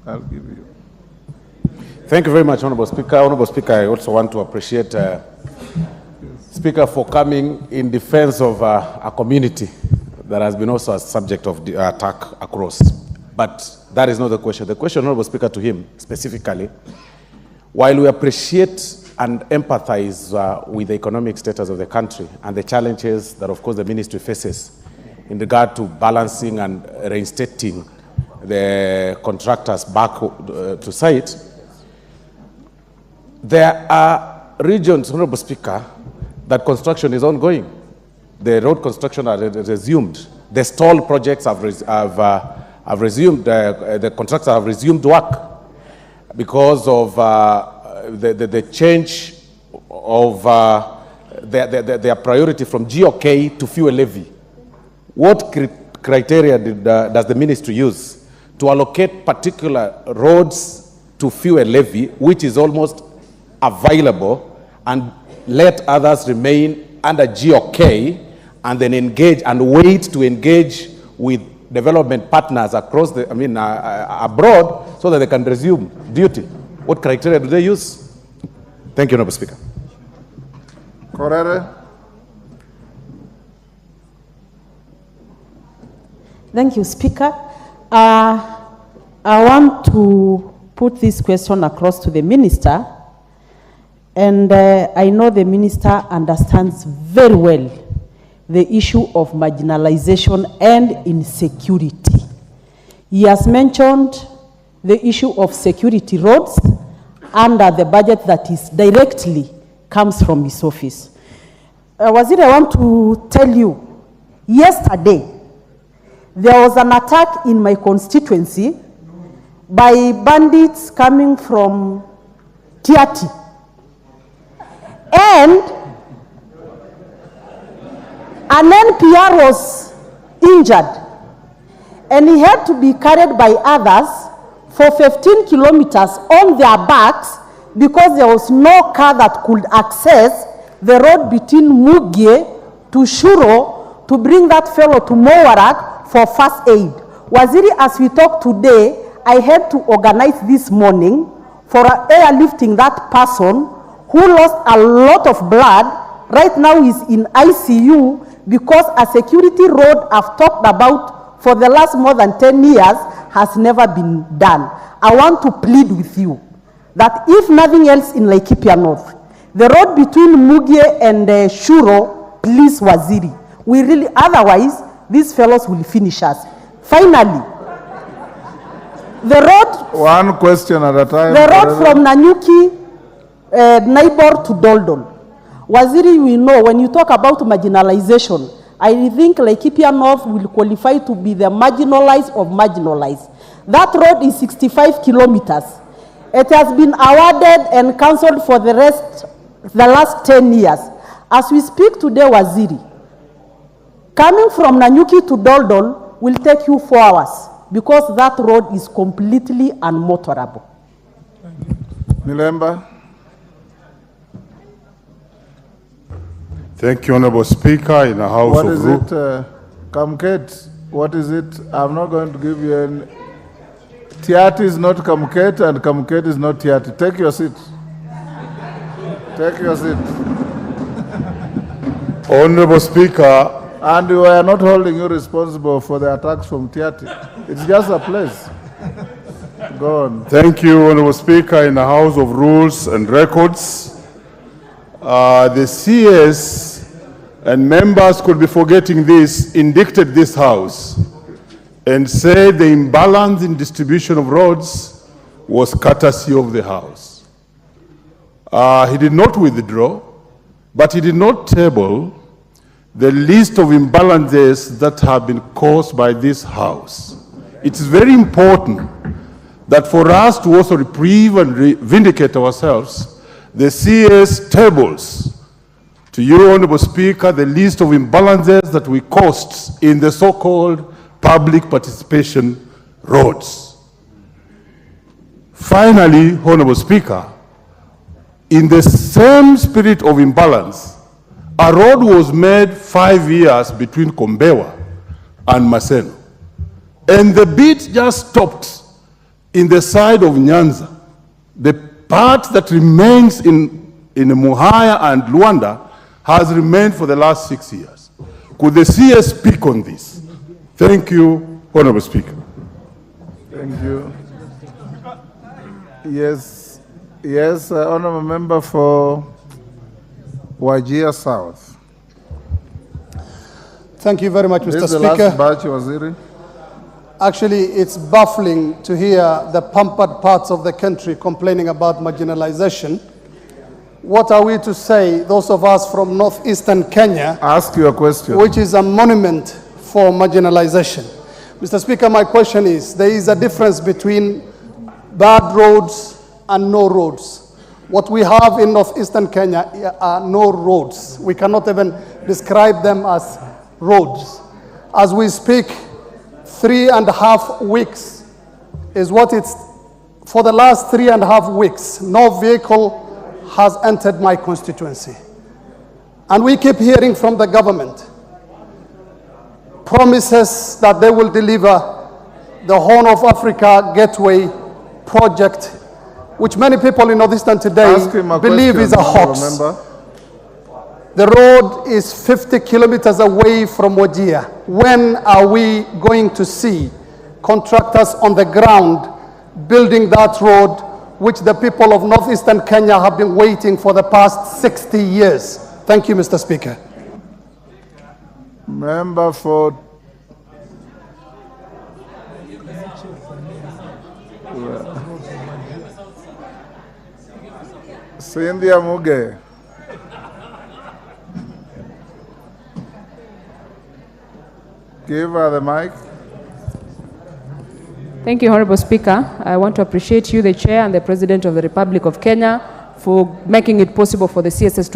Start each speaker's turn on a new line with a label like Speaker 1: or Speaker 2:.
Speaker 1: I'll give you.
Speaker 2: Thank you very much, Honorable Speaker. Honorable Speaker, I also want to appreciate Speaker for coming in defense of a community that has been also a subject of the attack across. But that is not the question. The question, Honorable Speaker, to him specifically, while we appreciate and empathize with the economic status of the country and the challenges that, of course, the ministry faces in regard to balancing and reinstating the contractors back to site, there are regions, Honorable Speaker, that construction is ongoing. The road construction are resumed. The stalled projects have resumed, the contractors have resumed work because of the change of their priority from GOK to fuel levy. What criteria does the ministry use to allocate particular roads to fuel levy, which is almost available, and let others remain under GOK and then engage and wait to engage with development partners across the, abroad, so that they can resume duty? What criteria do they use? Thank you, Honorable Speaker.
Speaker 1: Korere.
Speaker 3: Thank you, Speaker. I want to put this question across to the Minister, and I know the Minister understands very well the issue of marginalization and insecurity. He has mentioned the issue of security roads under the budget that is directly comes from his office. Waziri, I want to tell you, yesterday, there was an attack in my constituency by bandits coming from Tiati. And an NPR was injured, and he had to be carried by others for 15 kilometers on their backs because there was no car that could access the road between Mugie to Shuro to bring that fellow to Mowarak for first aid. Waziri, as we talk today, I had to organize this morning for airlifting that person who lost a lot of blood. Right now he's in ICU because a security road I've talked about for the last more than 10 years has never been done. I want to plead with you that if nothing else in Laikipia North, the road between Mugie and Shuro, please, Waziri. We really, otherwise, these fellows will finish us. Finally, the road...
Speaker 1: One question at a time.
Speaker 3: The road from Nanyuki, neighbor to Doldol. Waziri, we know when you talk about marginalization, I think Laikipia North will qualify to be the marginalized of marginalized. That road is 65 kilometers. It has been awarded and cancelled for the last 10 years. As we speak today, Waziri, coming from Nanyuki to Doldol will take you 4 hours because that road is completely unmotorable.
Speaker 1: Milemba.
Speaker 4: Thank you, Honorable Speaker, in the House
Speaker 1: What
Speaker 4: of
Speaker 1: is
Speaker 4: RUTO.
Speaker 1: it, Kamket? What is it? I'm not going to give you any. Tiati is not Kamket and Kamket is not Tiati. Take your seat. Take your seat.
Speaker 4: Honorable Speaker.
Speaker 1: And we are not holding you responsible for the attacks from Tiati. It's just a place. Go on.
Speaker 4: Thank you, Honorable Speaker, in the House of Rules and Records. The CS and members could be forgetting this, indicted this House and said the imbalance in distribution of roads was courtesy of the House. He did not withdraw, but he did not table the list of imbalances that have been caused by this House. It is very important that for us to also reprieve and vindicate ourselves, the CS tables to you, Honorable Speaker, the list of imbalances that we caused in the so-called public participation roads. Finally, Honorable Speaker, in the same spirit of imbalance, a road was made 5 years between Kombewa and Maseno. And the bid just stopped in the side of Nyanza, the part that remains in Muhaya and Luanda has remained for the last 6 years. Could the CS speak on this? Thank you, Honorable Speaker.
Speaker 1: Thank you. Yes, Honorable Member for Wajir South.
Speaker 5: Thank you very much, Mr.
Speaker 1: This is the
Speaker 5: Speaker.
Speaker 1: last batch, Waziri.
Speaker 5: Actually, it's baffling to hear the pampered parts of the country complaining about marginalization. What are we to say, those of us from northeastern Kenya,
Speaker 1: Ask your question.
Speaker 5: which is a monument for marginalization? Mr. Speaker, my question is, there is a difference between bad roads and no roads. What we have in northeastern Kenya are no roads. We cannot even describe them as roads. As we speak, 3.5 weeks is what it's, for the last 3.5 weeks, no vehicle has entered my constituency. And we keep hearing from the government promises that they will deliver the Horn of Africa Gateway project, which many people in Northeastern today
Speaker 1: Ask him a
Speaker 5: believe
Speaker 1: question,
Speaker 5: is a hoax.
Speaker 1: Remember?
Speaker 5: The road is 50 kilometers away from Wajir. When are we going to see contractors on the ground building that road, which the people of northeastern Kenya have been waiting for the past 60 years? Thank you, Mr. Speaker.
Speaker 1: Member for Cynthia Muge. Give her the mic.
Speaker 6: Thank you, Honorable Speaker. I want to appreciate you, the Chair, and the President of the Republic of Kenya for making it possible for the CSS to